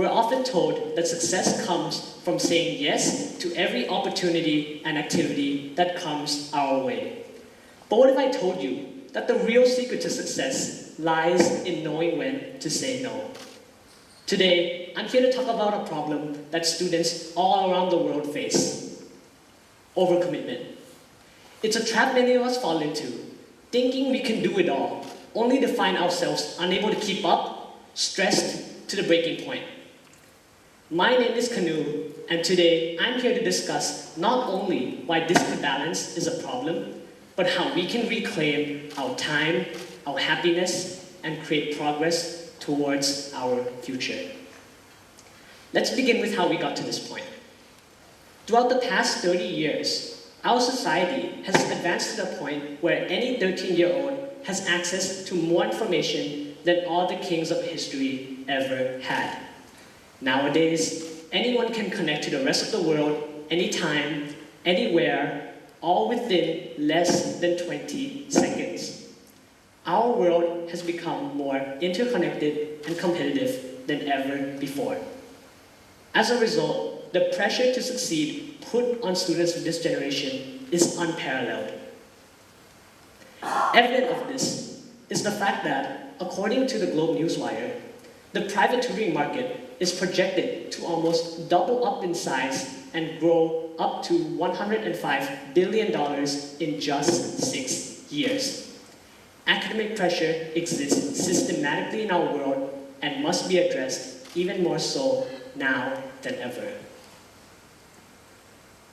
We're often told that success comes from saying yes to every opportunity and activity that comes our way. But what if I told you that the real secret to success lies in knowing when to say no? Today, I'm here to talk about a problem that students all around the world face: overcommitment. It's a trap many of us fall into, thinking we can do it all, only to find ourselves unable to keep up, stressed to the breaking point. My name is Kanu, and today I'm here to discuss not only why this imbalance is a problem, but how we can reclaim our time, our happiness, and create progress towards our future. Let's begin with how we got to this point. Throughout the past 30 years, our society has advanced to the point where any 13-year-old has access to more information than all the kings of history ever had. Nowadays, anyone can connect to the rest of the world anytime, anywhere, all within less than 20 seconds. Our world has become more interconnected and competitive than ever before. As a result, the pressure to succeed put on students of this generation is unparalleled. Evident of this is the fact that, according to the Globe Newswire, the private tutoring market is projected to almost double up in size and grow up to $105 billion in just 6 years. Academic pressure exists systematically in our world and must be addressed even more so now than ever.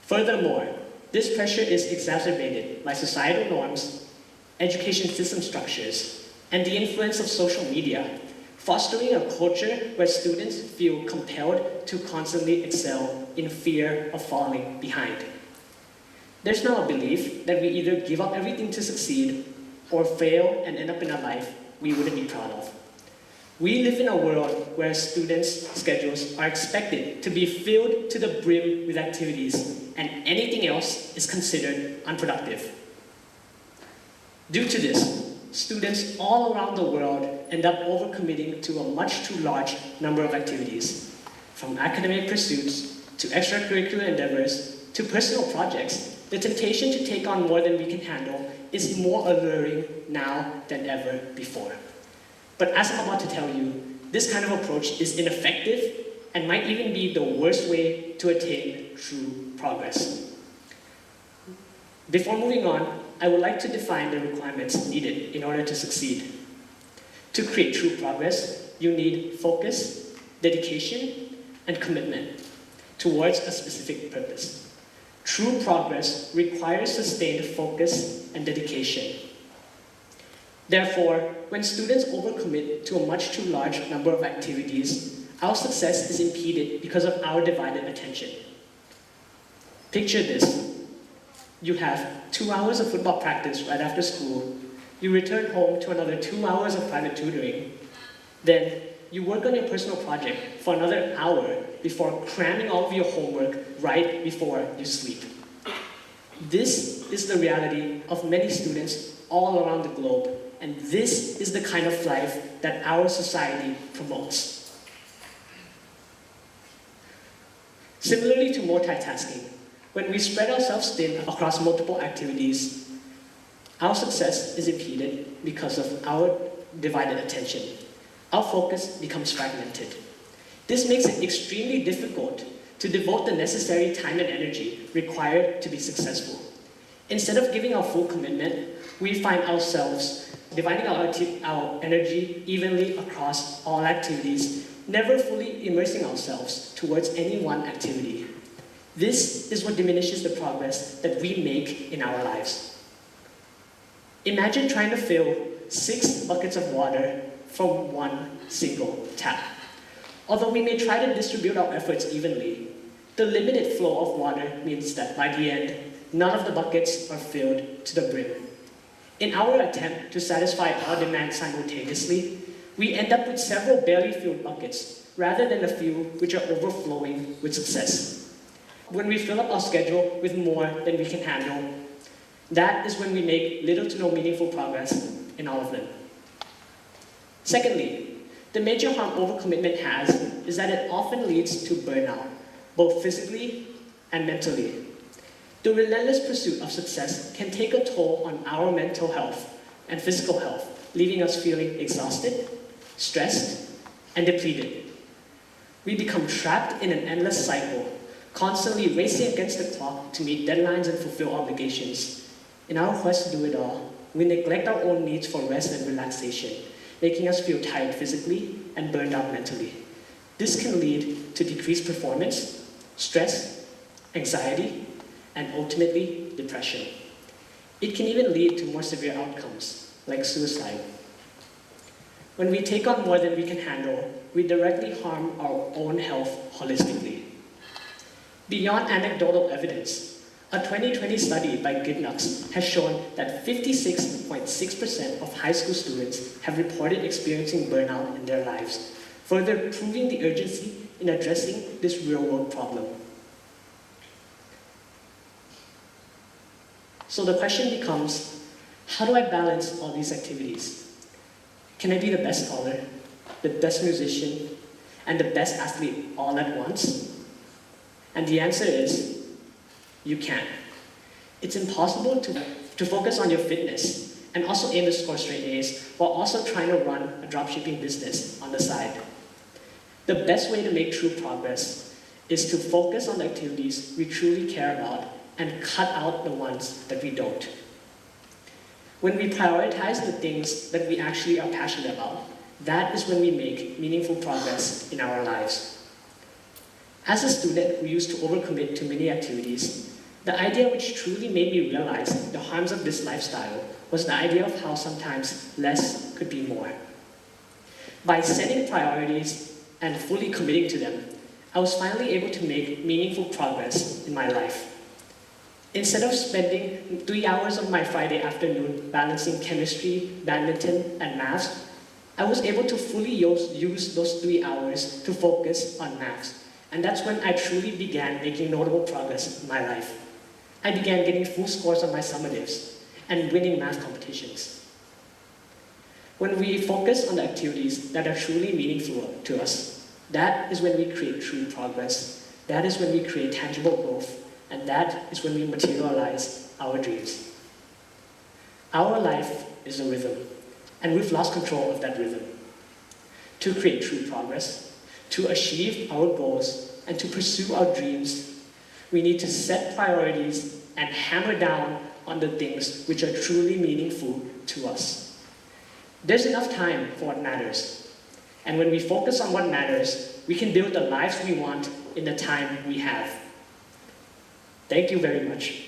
Furthermore, this pressure is exacerbated by societal norms, education system structures, and the influence of social media, fostering a culture where students feel compelled to constantly excel in fear of falling behind. There's now a belief that we either give up everything to succeed or fail and end up in a life we wouldn't be proud of. We live in a world where students' schedules are expected to be filled to the brim with activities, and anything else is considered unproductive. Due to this, students all around the world end up overcommitting to a much too large number of activities, from academic pursuits to extracurricular endeavors to personal projects. The temptation to take on more than we can handle is more alluring now than ever before. But as I'm about to tell you, this kind of approach is ineffective and might even be the worst way to attain true progress. Before moving on, I would like to define the requirements needed in order to succeed. To create true progress, you need focus, dedication, and commitment towards a specific purpose. True progress requires sustained focus and dedication. Therefore, when students overcommit to a much too large number of activities, our success is impeded because of our divided attention. Picture this. You have 2 hours of football practice right after school. You return home to another 2 hours of private tutoring. Then you work on your personal project for another hour before cramming all of your homework right before you sleep. This is the reality of many students all around the globe, and this is the kind of life that our society promotes. Similarly to multitasking, when we spread ourselves thin across multiple activities, our success is impeded because of our divided attention. Our focus becomes fragmented. This makes it extremely difficult to devote the necessary time and energy required to be successful. Instead of giving our full commitment, we find ourselves dividing our energy evenly across all activities, never fully immersing ourselves towards any one activity. This is what diminishes the progress that we make in our lives. Imagine trying to fill 6 buckets of water from one single tap. Although we may try to distribute our efforts evenly, the limited flow of water means that by the end, none of the buckets are filled to the brim. In our attempt to satisfy all demands simultaneously, we end up with several barely filled buckets, rather than a few which are overflowing with success. When we fill up our schedule with more than we can handle, that is when we make little to no meaningful progress in all of them. Secondly, The major harm overcommitment has is that it often leads to burnout, both physically and mentally. The relentless pursuit of success can take a toll on our mental health and physical health, leaving us feeling exhausted, stressed, and depleted. We become trapped in an endless cycle, constantly racing against the clock to meet deadlines and fulfill obligations. In our quest to do it all, we neglect our own needs for rest and relaxation, making us feel tired physically and burned out mentally. This can lead to decreased performance, stress, anxiety, and ultimately depression. It can even lead to more severe outcomes, like suicide. When we take on more than we can handle, we directly harm our own health holistically. Beyond anecdotal evidence, a 2020 study by Gidnux has shown that 56.6% of high school students have reported experiencing burnout in their lives, further proving the urgency in addressing this real-world problem. So the question becomes, how do I balance all these activities? Can I be the best scholar, the best musician, and the best athlete all at once? And the answer is, you can't. It's impossible to focus on your fitness and also aim to score straight A's while also trying to run a dropshipping business on the side. The best way to make true progress is to focus on the activities we truly care about and cut out the ones that we don't. When we prioritize the things that we actually are passionate about, that is when we make meaningful progress in our lives. As a student who used to overcommit to many activities, the idea which truly made me realize the harms of this lifestyle was the idea of how sometimes less could be more. By setting priorities and fully committing to them, I was finally able to make meaningful progress in my life. Instead of spending 3 hours of my Friday afternoon balancing chemistry, badminton, and maths, I was able to fully use those 3 hours to focus on maths. And that's when I truly began making notable progress in my life. I began getting full scores on my summatives and winning math competitions. When we focus on the activities that are truly meaningful to us, that is when we create true progress. That is when we create tangible growth. And that is when we materialize our dreams. Our life is a rhythm, and we've lost control of that rhythm. To create true progress, to achieve our goals, and to pursue our dreams, we need to set priorities and hammer down on the things which are truly meaningful to us. There's enough time for what matters. And when we focus on what matters, we can build the lives we want in the time we have. Thank you very much.